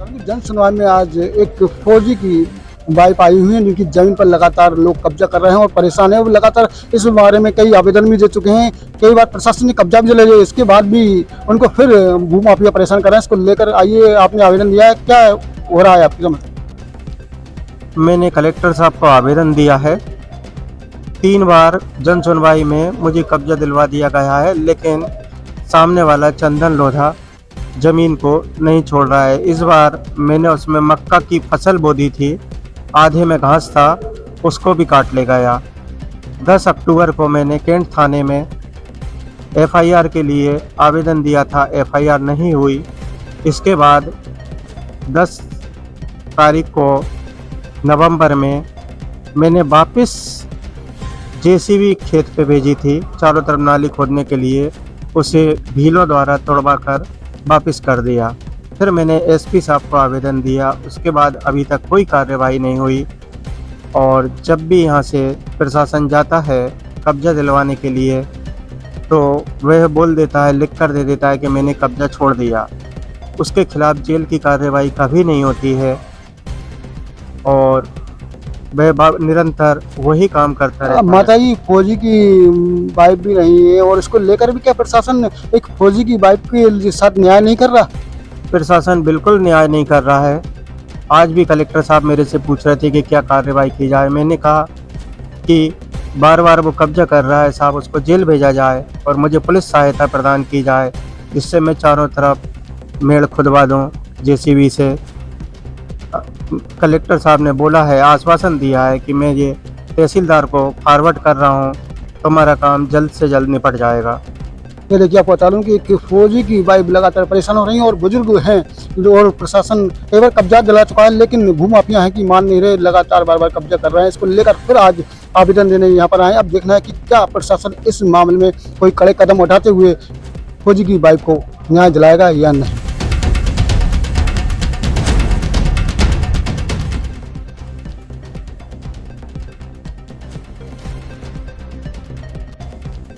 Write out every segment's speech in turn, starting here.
जन सुनवाई में आज एक फौजी की वाइफ आई हुई है जिनकी जमीन पर लगातार लोग कब्जा कर रहे हैं और परेशान है। वो लगातार इस बारे में कई आवेदन भी दे चुके हैं, कई बार प्रशासन ने कब्जा भी ले लिया, इसके बाद भी उनको फिर भूमाफिया परेशान कर रहे हैं। इसको लेकर आइए, आपने आवेदन दिया है, क्या हो रहा है आपकी समझ? मैंने कलेक्टर साहब को आवेदन दिया है। 3 बार जन सुनवाई में मुझे कब्जा दिलवा दिया गया है, लेकिन सामने वाला चंदन लोधा ज़मीन को नहीं छोड़ रहा है। इस बार मैंने उसमें मक्का की फसल बो दी थी, आधे में घास था, उसको भी काट ले गया। 10 अक्टूबर को मैंने कैंट थाने में एफआईआर के लिए आवेदन दिया था, एफआईआर नहीं हुई। इसके बाद 10 तारीख को नवंबर में मैंने वापस जेसीबी खेत पे भेजी थी चारों तरफ नाली खोदने के लिए, उसे भीलों द्वारा तोड़वा कर वापस कर दिया। फिर मैंने एसपी साहब को आवेदन दिया, उसके बाद अभी तक कोई कार्यवाही नहीं हुई। और जब भी यहाँ से प्रशासन जाता है कब्जा दिलवाने के लिए तो वह बोल देता है, लिख कर दे देता है कि मैंने कब्जा छोड़ दिया। उसके खिलाफ जेल की कार्रवाई कभी नहीं होती है और वह निरंतर वही काम करता रहता है। माता जी, फौजी की वाइफ भी नहीं है और इसको लेकर भी क्या प्रशासन एक फौजी की वाइफ के साथ न्याय नहीं कर रहा? प्रशासन बिल्कुल न्याय नहीं कर रहा है। आज भी कलेक्टर साहब मेरे से पूछ रहे थे कि क्या कार्रवाई की जाए। मैंने कहा कि बार बार वो कब्जा कर रहा है साहब, उसको जेल भेजा जाए और मुझे पुलिस सहायता प्रदान की जाए, जिससे मैं चारों तरफ मेड़ खुदवा दूँ जेसीबी से। कलेक्टर साहब ने बोला है, आश्वासन दिया है कि मैं ये तहसीलदार को फॉरवर्ड कर रहा हूँ, तुम्हारा काम जल्द से जल्द निपट जाएगा। ये देखिए, आपको बता दूं कि फौजी की वाइफ लगातार परेशान हो रही है और बुजुर्ग हैं और प्रशासन कई बार कब्जा दिला चुका है, लेकिन भूमाफिया है कि मान नहीं रहे, लगातार बार बार कब्जा कर रहे हैं। इसको लेकर फिर आज आवेदन देने यहाँ पर आए। अब देखना है कि क्या प्रशासन इस मामले में कोई कड़े कदम उठाते हुए फौजी की वाइफ को न्याय दिलाएगा या नहीं।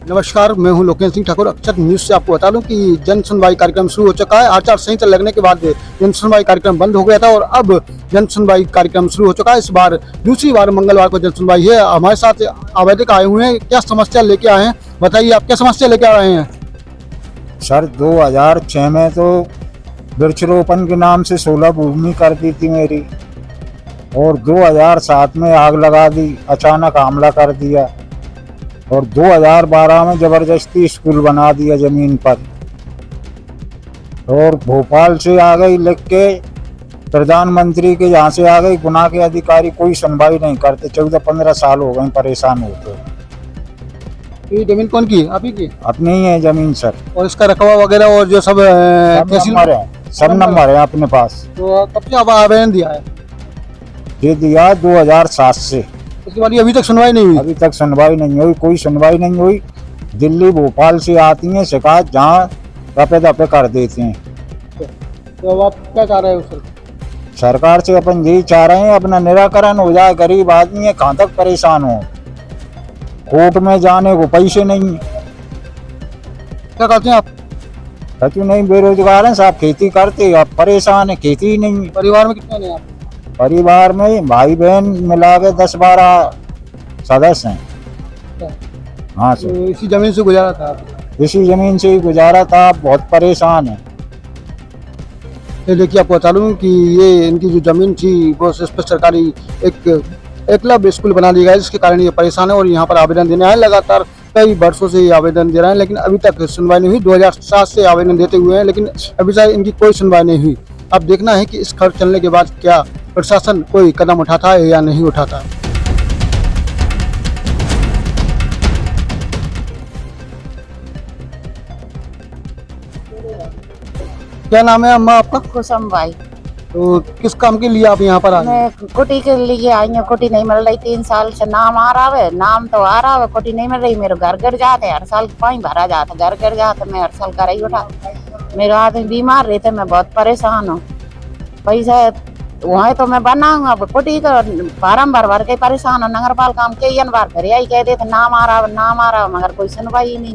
नमस्कार, मैं हूं लोकेश सिंह ठाकुर। अक्षर न्यूज़ से आपको बता दूं कि जन सुनवाई कार्यक्रम शुरू हो चुका है। आचार संहिता लगने के बाद जन सुनवाई कार्यक्रम बंद हो गया था और अब जन सुनवाई कार्यक्रम शुरू हो चुका है। इस बार दूसरी बार मंगलवार को जन सुनवाई है। हमारे साथ आवेदक आए हुए हैं, क्या समस्या लेके आए हैं बताइए, आप क्या समस्या लेके आ रहे हैं? सर, 2006 में तो वृक्षारोपण के नाम से 16 भूमि कर दी थी मेरी, और 2007 में आग लगा दी, अचानक हमला कर दिया, और 2012 में जबरदस्ती स्कूल बना दिया जमीन पर। और भोपाल से आ गई लिख के, प्रधानमंत्री के यहाँ से आ गई, गुना के अधिकारी कोई सुनवाई नहीं करते। 14-15 साल हो गए परेशान होते। ये जमीन कौन की है? आप ही की? अपनी ही है जमीन सर, और इसका रकबा वगैरह और जो सब नंबर है, सब नंबर है अपने पास। तो कब से आप आवेदन दिया है? ये दिया 2007 से। उसके बाद अभी तक सुनवाई नहीं हुई? अभी तक सुनवाई नहीं हुई, कोई सुनवाई नहीं हुई। दिल्ली भोपाल से आती हैं शिकायत, जहाँ रफे दफे कर देते हैं। तो अब आप क्या चाह रहे हो सर? सरकार से अपन यही चाह रहे हैं, अपना निराकरण हो जाए। गरीब आदमी है, कहाँ तक परेशान हो, कोर्ट में जाने को पैसे नहीं। क्या कहते हैं आप? सचू नहीं, बेरोजगार हैं साहब, खेती करते, अब परेशान है, खेती ही नहीं। परिवार में कितने हैं आप? परिवार में भाई बहन मिला के 10-12 सदस्य हैं। हाँ तो सर, इसी जमीन से गुजारा था आप? इसी जमीन से ही गुजारा था, बहुत परेशान है। ये देखिए, आपको बता दूं कि ये इनकी जो जमीन थी वो इस पर सरकारी एक एकलव्य स्कूल बना दिया गया है, जिसके कारण ये परेशान है और यहाँ पर आवेदन देने आए। लगातार कई वर्षों से ये आवेदन दे रहे हैं, लेकिन अभी तक सुनवाई नहीं हुई। 2007 से आवेदन देते हुए हैं, लेकिन अभी तक इनकी कोई सुनवाई नहीं हुई। अब देखना है कि इस खबर चलने के बाद क्या प्रशासन कोई कदम उठाता है या नहीं उठाता है। क्या नाम है अम्मा आपका? कुसुम भाई। तो किस काम के लिए आप यहाँ पर आए? मैं कुटी के लिए आई हूँ, कुटी नहीं मिल रही 3 साल से। नाम आ रहा है, नाम तो आ रहा है, कुटी नहीं मिल रही। मेरे घर जाते, हर साल पानी भरा जाता, घर जाते, मैं हर साल कर ही उठा। मेरे आदमी बीमार रहते, मैं बहुत परेशान हूँ। पैसा वहाँ तो मैं बनाऊँ, अब कुटी का फार्म भर के परेशान हूँ। नगर पालिका काम के बार घर आई कह देते नाम आ रहा, मगर कोई सुनवाई नहीं।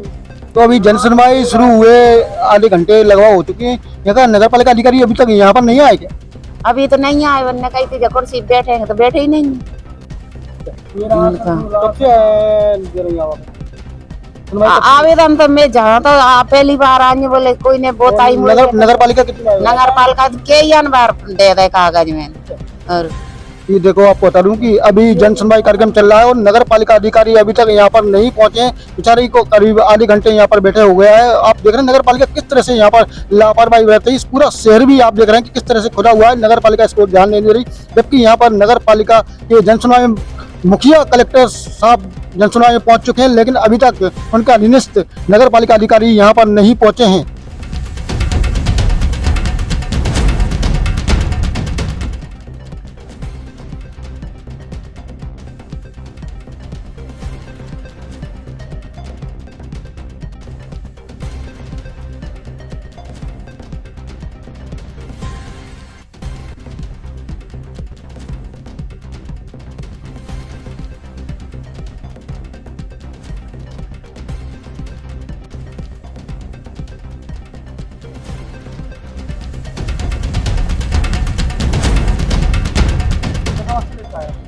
तो अभी जन सुनवाई शुरू हुए आधे घंटे लगभग हो चुके हैं, यहाँ का नगर पालिका अधिकारी अभी तक यहाँ पर नहीं आए क्या? अभी तो नहीं आए, वरना कही थी जब कुर्सी पे बैठेंगे तो बैठे ही नहीं। आवेदन तो मैं जहाँ तो पहली बार आई, बोले कोई ने बताई मुझे। नगर पालिका कितनी नगर पालिका कई बार दे दे कागज में। और ये देखो, आपको बता दूं कि अभी जन सुनवाई कार्यक्रम चल रहा है और नगर पालिका अधिकारी अभी तक यहाँ पर नहीं पहुंचे। बेचारी को करीब आधे घंटे यहाँ पर बैठे हुए हैं। आप देख रहे हैं नगर पालिका किस तरह से यहाँ पर लापरवाही बरतती है। इस पूरा शहर भी आप देख रहे हैं कि किस तरह से खुदा हुआ है। नगर पालिका इसको ध्यान नहीं दे रही, जबकि यहाँ पर नगर पालिका के जन सुनवाई में मुखिया कलेक्टर साहब जन सुनवाई में पहुंच चुके हैं, लेकिन अभी तक उनका अधीनस्थ नगर पालिका अधिकारी यहाँ पर नहीं पहुंचे हैं।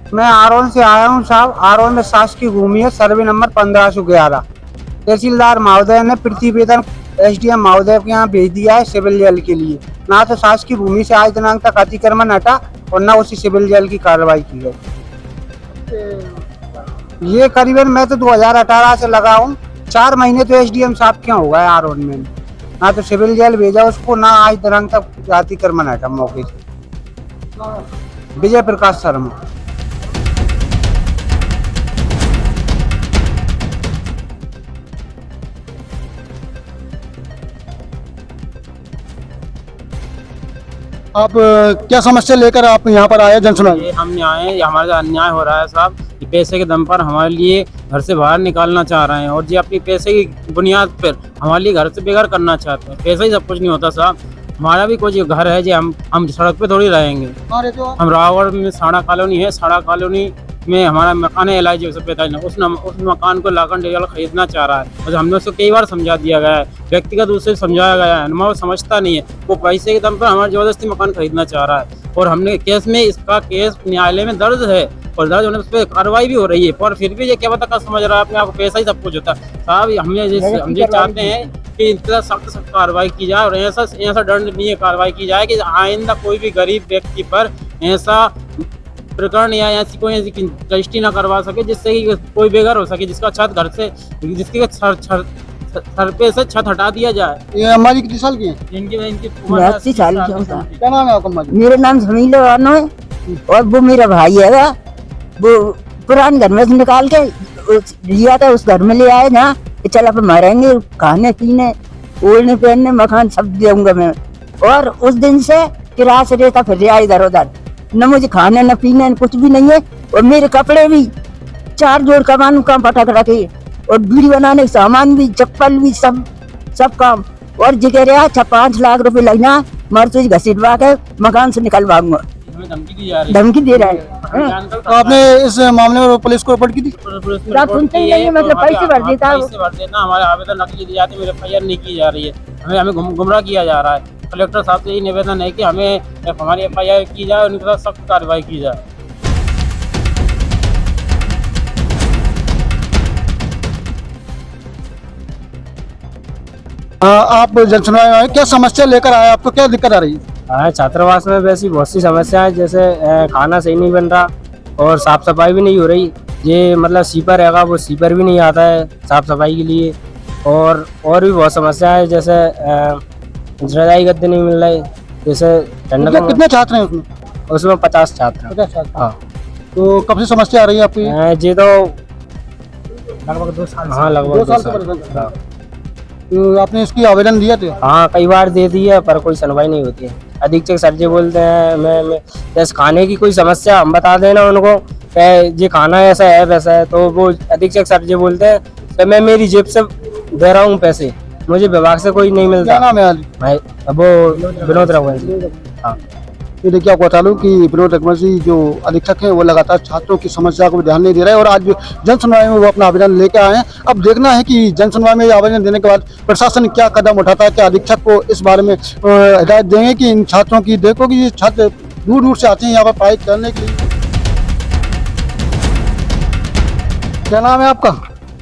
मैं आरोन से आया हूँ साहब। आरोन में शासकीय भूमि है, सर्वे नंबर 1511। तहसीलदार महोदय ने प्रतिवेदन एसडीएम महोदय के यहाँ भेज दिया है सिविल जल के लिए। ना तो शासकीय भूमि से आज दिनांक तक अतिक्रमण हटा और न उसी सिविल जल की कार्रवाई की गई। ये करीबन मैं तो 2018 से लगा हूँ, 4 महीने तो एसडीएम साहब के हो गए आरोन में। ना तो सिविल जल भेजा उसको, ना आज दिनांक तक अतिक्रमण हटा मौके से। विजय प्रकाश शर्मा। आप क्या समस्या लेकर आप यहाँ पर आए जन सुनवाई? ये हम आए, ये हमारे साथ अन्याय हो रहा है साहब। ये पैसे के दम पर हमारे लिए घर से बाहर निकालना चाह रहे हैं और जी अपनी पैसे की बुनियाद पर हमारे लिए घर से बेघर करना चाहते हैं। पैसा ही सब कुछ नहीं होता साहब। हमारा भी कुछ घर है जी, हम सड़क पे थोड़ी रहेंगे। हम रावगढ़ में साड़ा कॉलोनी है, साड़ा कॉलोनी में हमारा मकान है LIG से 45। उस मकान को लाखन डेढ़ लाख खरीदना चाह रहा है और हमने उसको कई बार समझा दिया गया है, व्यक्तिगत रूप से समझाया गया है, वो समझता नहीं है। वो पैसे के दम पर हमारा जबरदस्ती मकान खरीदना चाह रहा है और हमने केस में इसका केस न्यायालय में दर्ज है और दर्ज होने पर कार्रवाई भी हो रही है, पर फिर भी ये क्या पता क्या समझ रहा है अपने आप को पैसा ही सब कुछ होता है साहब। हम ये चाहते हैं कि इतना सख्त कार्रवाई की जाए और ऐसा दंड नहीं कार्रवाई की जाए कि आइंदा कोई भी गरीब व्यक्ति पर ऐसा प्रकरण या ऐसी कोई ऐसी रजिस्ट्री ना करवा सके जिससे कि कोई बेघर हो सके, जिसका छत घर से जिसके सर पे से छत हटा दिया जाए। ये अम्मा जी कितने साल की हैं? इनकी 80 साल की हूँ। क्या नाम है आपका अम्मा जी? मेरा नाम समीला बानो है और वो मेरा भाई है। वो पुराने घर में से निकाल के लिया था, उस घर में ले आए ना कि चल अब मरेंगे, खाने पीने ओढ़ने पहनने मकान सब दूंगा मैं। और उस दिन से किराया से रहता फिर रहा इधर उधर, न मुझे खाने न पीने न कुछ भी नहीं है। और मेरे कपड़े भी 4 जोड़ कमानू काम फटक रखे और बीड़ी बनाने का सामान भी, चप्पल भी, सब काम। और जिक्र रहा 5 लाख रुपए लगना, मर तुझ घसीटवा के मकान से निकलवाऊंगा, धमकी दे रहा है। तो आपने इस मामले में पुलिस को रिपोर्ट की थी? आप सुनते ही नहीं है, मतलब पैसे भर देता है। पैसे भर देना, हमारे आवेदन नकली दिए जाते, मेरे FIR नहीं की जा रही है, हमें गुमराह किया जा रहा है। कलेक्टर साहब से यही निवेदन है कि हमें हमारी FIR की जाए और उनके साथ सख्त कार्रवाई की जाए। आप जन सुनवाई में आए, क्या समस्या लेकर आए? आपको क्या दिक्कत आ रही है? छात्रावास में वैसी बहुत सी समस्याएं, जैसे खाना सही नहीं बन रहा और साफ सफाई भी नहीं हो रही। ये मतलब सीपर है, वो सीपर भी नहीं आता है साफ सफाई के लिए। और भी बहुत समस्याएं, जैसे रजाई गद्दे नहीं मिल रहे। जैसे कितने छात्र हैं उसमें? उसमें 50 छात्र। 50 छात्र। हाँ। तो कब से समस्या आ रही है आपकी? ये तो लगभग 2 साल। हाँ, लगभग 2 साल। तो आपने इसकी आवेदन दिया था? हाँ, कई बार दे दी है पर कोई सुनवाई नहीं होती है। अधीक्षक सर जी बोलते हैं मैं जैसे खाने की कोई समस्या हम बता देना उनको, ये खाना ऐसा है वैसा है, तो वो अधीक्षक सर जी बोलते हैं कि मैं मेरी जेब से दे रहा हूँ पैसे, मुझे विभाग से कोई नहीं मिलता। क्या नाम है? भाई वो विनोद रघुवंश जी। हाँ। ये देखिए, आपको बता दूं कि विनोद रघुवंश जी जो अधीक्षक हैं वो लगातार छात्रों की समस्या को ध्यान नहीं दे रहे हैं और आज जन सुनवाई में वो अपना आवेदन लेकर आए हैं। अब देखना है कि जन सुनवाई में आवेदन देने के बाद प्रशासन क्या कदम उठाता है। क्या अधीक्षक को इस बारे में हिदायत देंगे कि इन छात्रों की देखो कि ये छात्र दूर दूर से आते हैं यहाँ पर पढ़ाई करने के लिए। क्या नाम है आपका?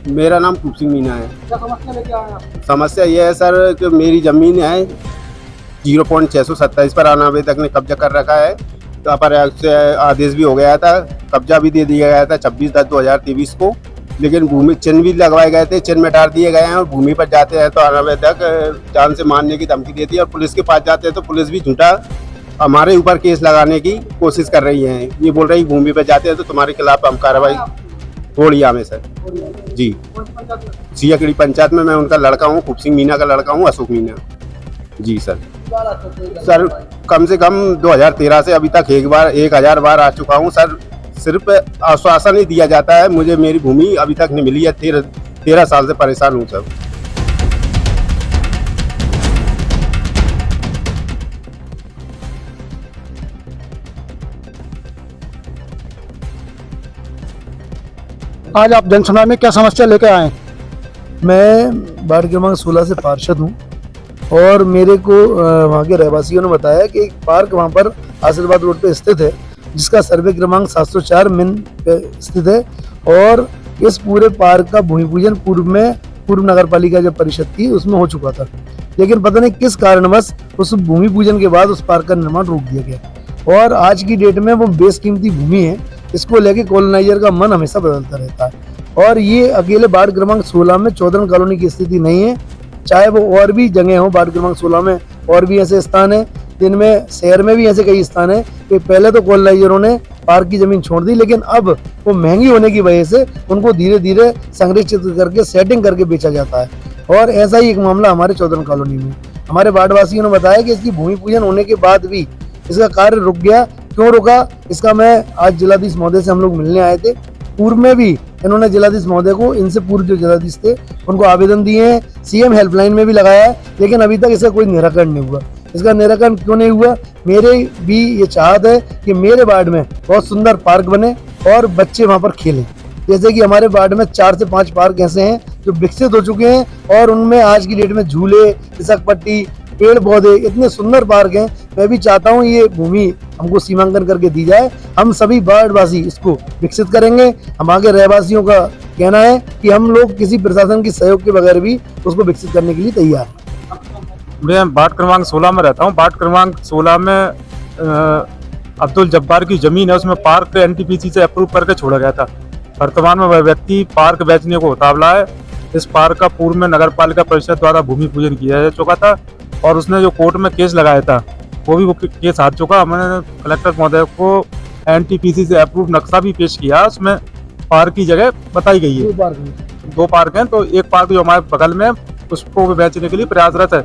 मेरा नाम खूब सिंह मीना है। क्या समस्या लेके आए हैं आप? समस्या ये है सर कि मेरी ज़मीन है 0.627 पर अनावेदक ने कब्जा कर रखा है। तो पर से आदेश भी हो गया था, कब्जा भी दे दिया गया था 26/10/2023 को, लेकिन भूमि चिन्ह भी लगवाए गए थे, चिन्ह मिटा दिए गए हैं और भूमि पर जाते हैं तो अनावेदक जान से मारने की धमकी देती है और पुलिस के पास जाते हैं तो पुलिस भी झूठा हमारे ऊपर केस लगाने की कोशिश कर रही है। ये बोल रही भूमि पर जाते हैं तो तुम्हारे खिलाफ हम कार्रवाई थोड़िया में सर जी सियाकड़ी पंचायत में। मैं उनका लड़का हूँ, खूब सिंह मीना का लड़का हूँ, अशोक मीना जी सर। सर कम से कम 2013 से अभी तक 1000 बार आ चुका हूँ सर। सिर्फ आश्वासन ही दिया जाता है, मुझे मेरी भूमि अभी तक नहीं मिली है। 13 साल से परेशान हूँ सर। आज आप जनसुनवाई में क्या समस्या लेकर आए हैं? मैं वार्ड क्रमांक 16 से पार्षद हूँ और मेरे को वहाँ के रहवासियों ने बताया कि एक पार्क वहाँ पर आशीर्वाद रोड पे स्थित है जिसका सर्वे क्रमांक 704 मिन पे स्थित है और इस पूरे पार्क का भूमि पूजन पूर्व नगर पालिका जब परिषद थी उसमें हो चुका था, लेकिन पता नहीं किस कारणवश उस भूमि पूजन के बाद उस पार्क का निर्माण रोक दिया गया और आज की डेट में वो बेशकीमती भूमि है। इसको लेके कॉलोनाइजर का मन हमेशा बदलता रहता है और ये अकेले वार्ड क्रमांक 16 में चौधरी कॉलोनी की स्थिति नहीं है, चाहे वो और भी जगह हो। वार्ड क्रमांक 16 में और भी ऐसे स्थान है, जिनमें शहर में भी ऐसे कई स्थान है कि पहले तो कॉलोनाइजरों ने पार्क की जमीन छोड़ दी, लेकिन अब वो महंगी होने की वजह से उनको धीरे धीरे संरक्षित करके सेटिंग करके बेचा जाता है। और ऐसा ही एक मामला हमारे चौधरी कॉलोनी में हमारे वार्डवासियों ने बताया कि इसकी भूमि पूजन होने के बाद भी इसका कार्य रुक गया। क्यों रुका, इसका मैं आज जिलाधीश महोदय से हम लोग मिलने आए थे। पूर्व में भी इन्होंने जिलाधीश महोदय को, इनसे पूर्व जो जिलाधीश थे उनको आवेदन दिए हैं, सीएम हेल्पलाइन में भी लगाया है, लेकिन अभी तक इसका कोई निराकरण नहीं हुआ। इसका निराकरण क्यों नहीं हुआ? मेरे भी ये चाहत है कि मेरे वार्ड में बहुत सुंदर पार्क बने और बच्चे वहाँ पर खेलें। जैसे कि हमारे वार्ड में 4 से 5 पार्क ऐसे हैं जो विकसित हो चुके हैं और उनमें आज की डेट में झूले, फिसल पट्टी, पेड़ पौधे, इतने सुंदर पार्क हैं। मैं भी चाहता हूँ ये भूमि हमको सीमांकन करके दी जाए, हम सभी वार्डवासी इसको विकसित करेंगे। हम आगे रहवासियों का कहना है कि हम लोग किसी प्रशासन के सहयोग के बगैर भी उसको विकसित करने के लिए तैयार हैं। मैं वार्ड क्रमांक 16 में रहता हूँ। वार्ड क्रमांक 16 में अब्दुल जब्बार की जमीन है, उसमें पार्क एनटीपीसी से अप्रूव करके छोड़ा गया था। वर्तमान में वह व्यक्ति पार्क बेचने को उतावला है। इस पार्क का पूर्व में नगर पालिका परिषद द्वारा भूमि पूजन किया जा चुका था और उसने जो कोर्ट में केस लगाया था वो केस हार चुका। हमने कलेक्टर महोदय को एनटीपीसी से अप्रूव नक्शा भी पेश किया, उसमें पार्क की जगह बताई गई है। 2 पार्क हैं, तो एक पार्क जो हमारे बगल में उसको बेचने के लिए प्रयासरत है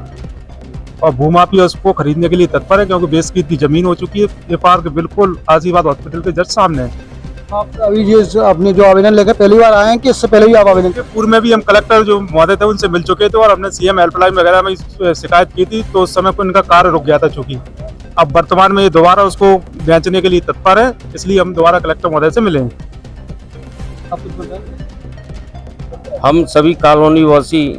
और भूमाफिया उसको खरीदने के लिए तत्पर है, क्योंकि बेशकीमती जमीन हो चुकी है। ये पार्क बिल्कुल आशीर्वाद हॉस्पिटल के जस्ट सामने है। आप अभी ये अपने जो आवेदन लेकर पहली बार आए हैं कि इससे पहले भी आप आवेदन? पूर्व में भी हम कलेक्टर जो महोदय थे उनसे मिल चुके थे और हमने सीएम हेल्पलाइन वगैरह में शिकायत की थी, तो उस समय को इनका कार्य रुक गया था। चूंकि अब वर्तमान में ये दोबारा उसको बेचने के लिए तत्पर है, इसलिए हम दोबारा कलेक्टर महोदय से मिले। हम सभी कॉलोनी वासी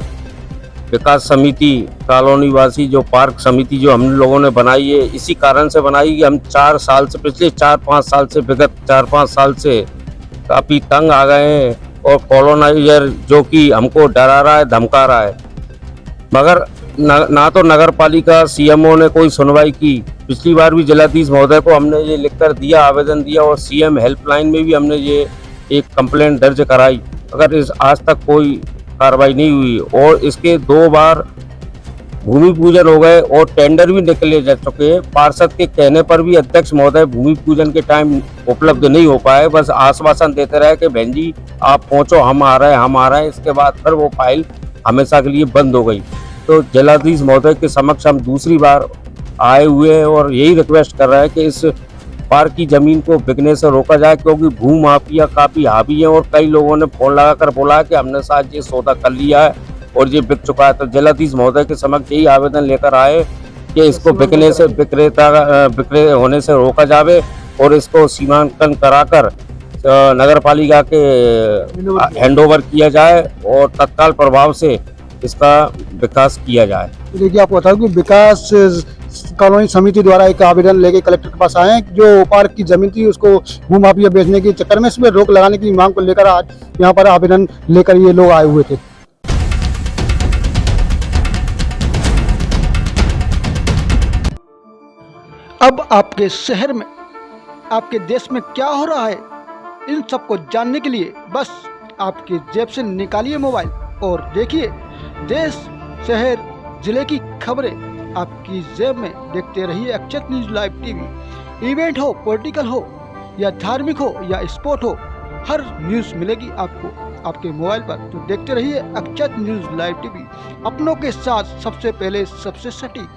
विकास समिति कॉलोनी वासी जो पार्क समिति जो हम लोगों ने बनाई है, इसी कारण से बनाई कि हम 4 साल से, पिछले 4-5 साल से, विगत 4-5 साल से काफ़ी तंग आ गए हैं और कॉलोनाइजर जो कि हमको डरा रहा है, धमका रहा है, मगर ना तो नगर पालिका सीएमओ ने कोई सुनवाई की। पिछली बार भी जिलाधीश महोदय को हमने ये लिखकर दिया, आवेदन दिया और सीएम हेल्पलाइन में भी हमने ये एक कंप्लेंट दर्ज कराई, अगर इस आज तक कोई कार्रवाई नहीं हुई। और इसके 2 बार भूमि पूजन हो गए और टेंडर भी निकले जा चुके हैं। पार्षद के कहने पर भी अध्यक्ष महोदय भूमि पूजन के टाइम उपलब्ध नहीं हो पाए, बस आश्वासन देते रहे कि बहन जी आप पहुंचो, हम आ रहे हैं। इसके बाद फिर वो फाइल हमेशा के लिए बंद हो गई। तो जिलाधीश महोदय के समक्ष हम दूसरी बार आए हुए हैं और यही रिक्वेस्ट कर रहे हैं कि इस पार्क की जमीन को बिकने से रोका जाए, क्योंकि भू माफिया काफ़ी हावी है और कई लोगों ने फोन लगाकर बोला कि हमने साथ ये सौदा कर लिया है और ये बिक चुका है। तो जिलाधीश महोदय के समक्ष यही आवेदन लेकर आए कि इसको बिकने से बिक्रे होने से रोका जाए और इसको सीमांकन कराकर नगर पालिका के हैंडओवर किया जाए और तत्काल प्रभाव से इसका विकास किया जाए। देखिए आपको बताऊं कि विकास कॉलोनी समिति द्वारा एक आवेदन लेके कलेक्टर के पास आए हैं। जो पार्क की जमीन थी उसको भूमाफिया बेचने के चक्कर में इसमें रोक लगाने की मांग को लेकर आज यहाँ पर आवेदन लेकर ये लोग आए हुए थे। अब आपके शहर में, आपके देश में क्या हो रहा है, इन सबको जानने के लिए बस आपके जेब से निकालिए मोबाइल और देखिए देश, शहर, जिले की खबरें आपकी जेब में। देखते रहिए अक्षत न्यूज़ लाइव टीवी। इवेंट हो, पॉलिटिकल हो या धार्मिक हो या स्पोर्ट हो, हर न्यूज़ मिलेगी आपको आपके मोबाइल पर। तो देखते रहिए अक्षत न्यूज़ लाइव टीवी, अपनों के साथ सबसे पहले सबसे सटीक।